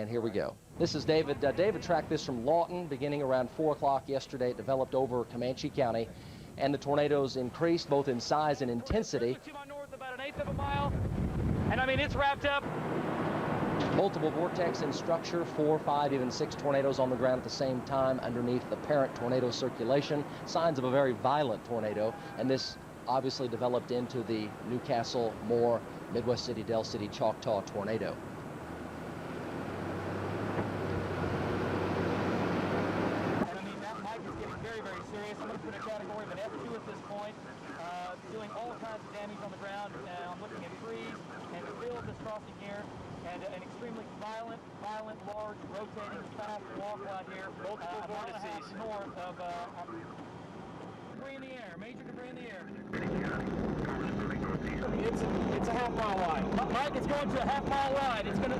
And here we go. This is David. David tracked this from Lawton beginning around 4 o'clock yesterday. It developed over Comanche County, and the tornadoes increased both in size and intensity. To my north, about 1/8 of a mile, and I mean, it's wrapped up. Multiple vortex in structure, 4, 5, even 6 tornadoes on the ground at the same time underneath the parent tornado circulation. Signs of a very violent tornado, and this obviously developed into the Newcastle, Moore, Midwest City, Del City, Choctaw tornado. And I mean, that Mike is getting very, very serious. I'm going to put a category of an F2 at this point, doing all kinds of damage on the ground. I'm looking at trees and the field that's crossing here, and an extremely violent, large, rotating, fast walk out here. Multiple vortices north of debris in the air, major debris in the air. It's a half-mile wide. Mike, it's going to a half-mile wide. It's going to...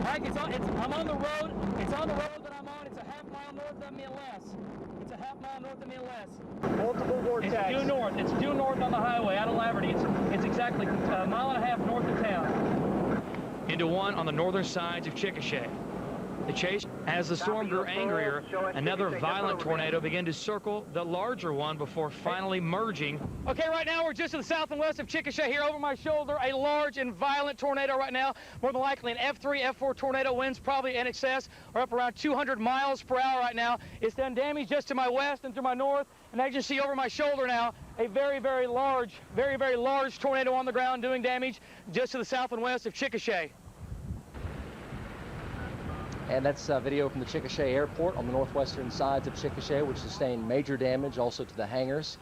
Mike, I'm on the road. It's on the road that I'm on. It's a half-mile north of me and less. It's a half-mile north of me and less. Multiple vortex. It's due north. It's due north on the highway out of Laverty. It's exactly a mile and a half north of town. Into one on the northern sides of Chickasha. The chase, as the storm grew angrier, another violent tornado began to circle the larger one before finally merging. Okay, right now we're just to the south and west of Chickasha here over my shoulder. A large and violent tornado right now, more than likely an F3, F4 tornado, winds probably in excess or up around 200 miles per hour right now. It's done damage just to my west and to my north, and as you see over my shoulder now, a very, very large tornado on the ground doing damage just to the south and west of Chickasha. And that's video from the Chickasha Airport on the northwestern sides of Chickasha, which sustained major damage also to the hangars.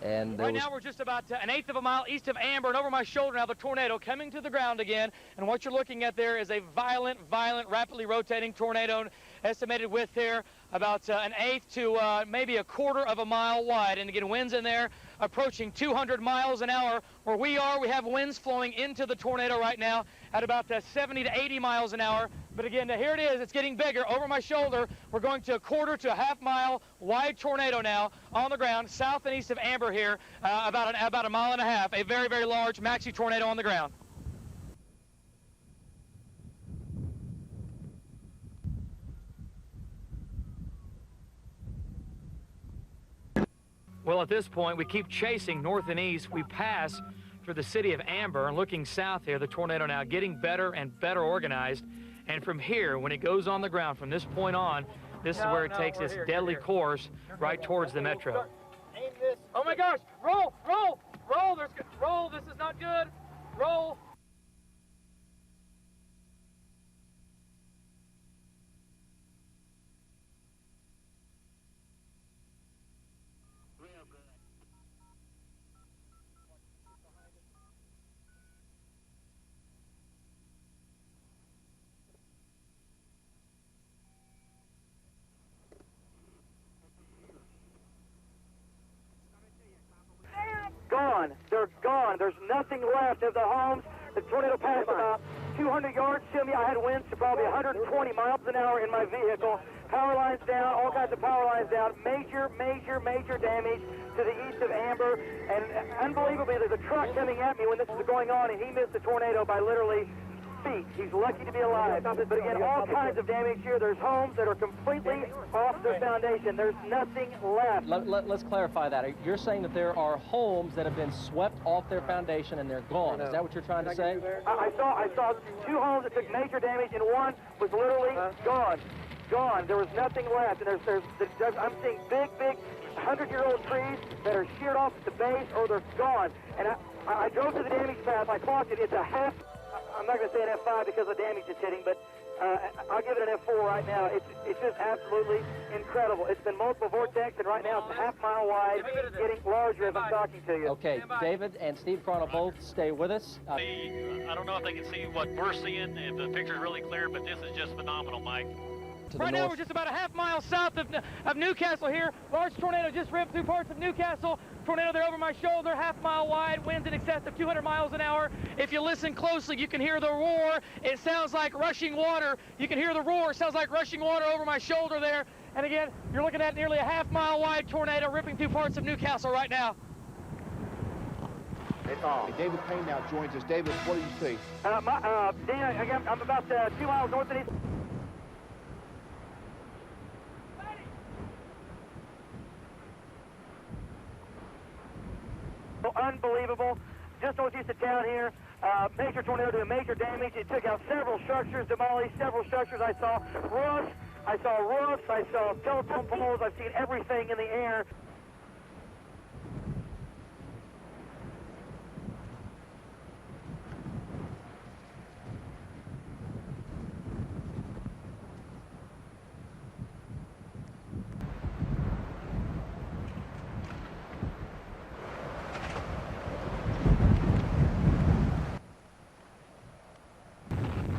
And right now we're just about 1/8 of a mile east of Amber, and over my shoulder now the tornado coming to the ground again. And what you're looking at there is a violent, rapidly rotating tornado, estimated width there about 1/8 to maybe 1/4 of a mile wide. And again, winds in there approaching 200 miles an hour. Where we are, we have winds flowing into the tornado right now at about 70 to 80 miles an hour. But again, here it is. It's getting bigger. Over my shoulder, we're going to 1/4 to a half-mile wide tornado now on the ground, south and east of Amber here, about a mile and a half. A very, very large maxi tornado on the ground. Well, at this point, we keep chasing north and east. We pass through the city of Amber, and looking south here, the tornado now getting better and better organized. And from here, when it goes on the ground, from this point on, this is where it takes its deadly course right towards the metro. Oh my gosh! Roll! Roll! Roll! Roll! This is not good! Roll! Gone. They're gone. There's nothing left of the homes. The tornado passed about 200 yards to me. I had winds to probably 120 miles an hour in my vehicle. Power lines down, all kinds of power lines down. Major damage to the east of Amber. And unbelievably, there's a truck coming at me when this is going on, and he missed the tornado by literally feet. He's lucky to be alive. But again, all kinds of damage here. There's homes that are completely off their foundation. There's nothing left. Let's clarify that. You're saying that there are homes that have been swept off their foundation and they're gone. Is that what you're trying to say? I saw 2 homes that took major damage, and one was literally gone. There was nothing left. And I'm seeing big 100-year-old trees that are sheared off at the base, or they're gone. And I drove to the damage path. I clocked it. It's a half. I'm not going to say an F5 because the damage it's hitting, but I'll give it an F4 right now. It's just absolutely incredible. It's been multiple vortex, and right now it's a half-mile wide, getting larger as I'm talking to you. Okay, David and Steve Cronel both stay with us. I don't know if they can see what we're seeing, if the picture's really clear, but this is just phenomenal, Mike. Right now we're just about a half-mile south of Newcastle here. Large tornado just ripped through parts of Newcastle. Tornado there over my shoulder, half-mile wide, winds in excess of 200 miles an hour. If you listen closely, you can hear the roar. It sounds like rushing water. You can hear the roar. It sounds like rushing water over my shoulder there. And again, you're looking at nearly a half-mile wide tornado ripping through parts of Newcastle right now. It's off. And David Payne now joins us. David, what do you see? Dan, again, I'm about 2 miles north of east. Unbelievable. Just northeast of town here. Major tornado doing major damage. It took out several structures, demolished several structures. I saw roofs, I saw telephone poles. I've seen everything in the air.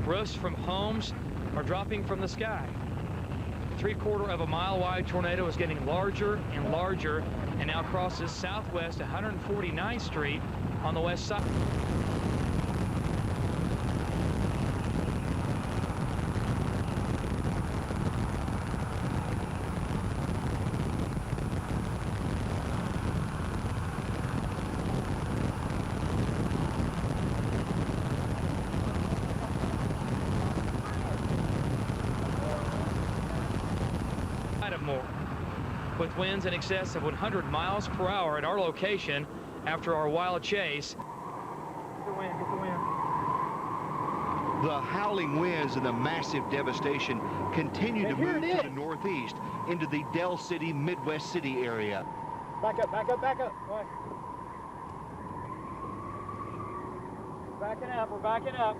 Roofs from homes are dropping from the sky. The 3/4 of a mile wide tornado is getting larger and larger and now crosses southwest 149th Street on the west side. More, with winds in excess of 100 miles per hour at our location after our wild chase. Get the wind, get the wind. The howling winds and the massive devastation continue to move to the northeast into the Del City, Midwest City area. Back up, back up, back up. Boy. Backing up, we're backing up.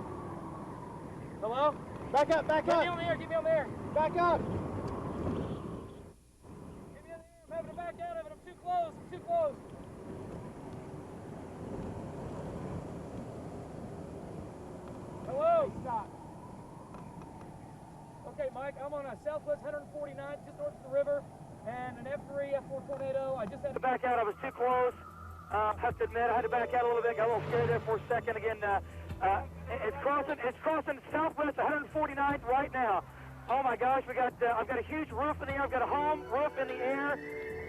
Hello? Back up, back up. Get me on the air, get me on the air. Back up. I'm having to back out of it. I'm too close. I'm too close. Hello? Stop. Okay, Mike, I'm on a southwest 149th, just north of the river, and an F3, F4 tornado. I just had to back out. I was too close. I have to admit, I had to back out a little bit. Got a little scared there for a second. Again, it's crossing southwest 149th right now. Oh my gosh, I've got a huge roof in the air. I've got a home roof in the air.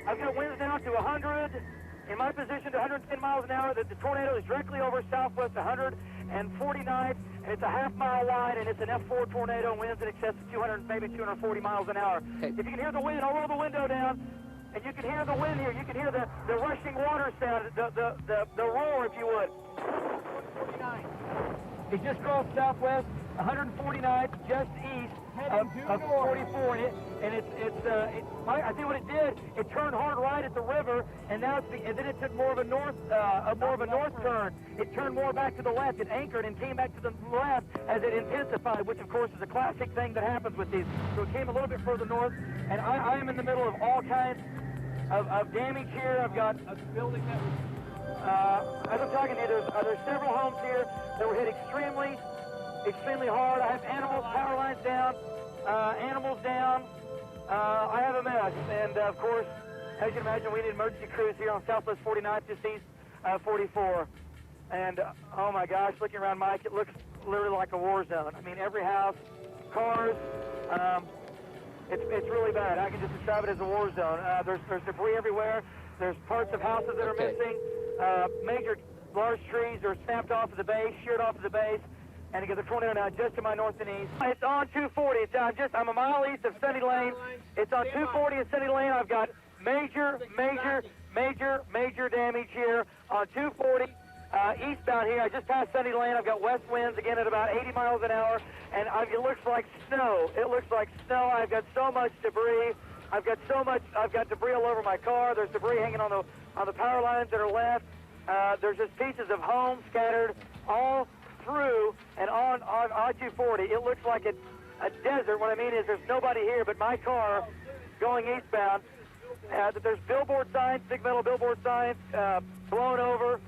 I've got winds now to 100. In my position to 110 miles an hour. The tornado is directly over southwest 149th, and it's a half-mile wide, and it's an F4 tornado, winds in excess of 200, maybe 240 miles an hour. Hey. If you can hear the wind, I'll roll the window down, and you can hear the wind here. You can hear the rushing water sound, the roar, if you would. 149. It just crossed southwest 149th, just east of 44, I think what it did, it turned hard right at the river, and now and then it took more of a north turn. It turned more back to the left. It anchored and came back to the left as it intensified, which of course is a classic thing that happens with these. So it came a little bit further north, and I am in the middle of all kinds of damage here. I've got a building that was, as I'm talking to you, there's several homes here that were hit extremely hard. I have animals, power lines down, animals down. I have a mess, and of course, as you can imagine, we need emergency crews here on Southwest 49th, just east 44. And oh my gosh, looking around, Mike, it looks literally like a war zone. I mean, every house, cars, it's really bad. I can just describe it as a war zone. There's debris everywhere. There's parts of houses that are missing. Major large trees are snapped off of the base, sheared off of the base. And again, the tornado now just to my north and east. It's on 240. I'm a mile east of Sunny Lane. It's on 240 and Sunny Lane. I've got major damage here on 240 eastbound here. I just passed Sunny Lane. I've got west winds again at about 80 miles an hour, and it looks like snow. It looks like snow. I've got so much debris. I've got debris all over my car. There's debris hanging on the power lines that are left. There's just pieces of homes scattered all through and on 240. It looks like a desert. What I mean is there's nobody here but my car going eastbound. There's billboard signs, big metal billboard signs blown over.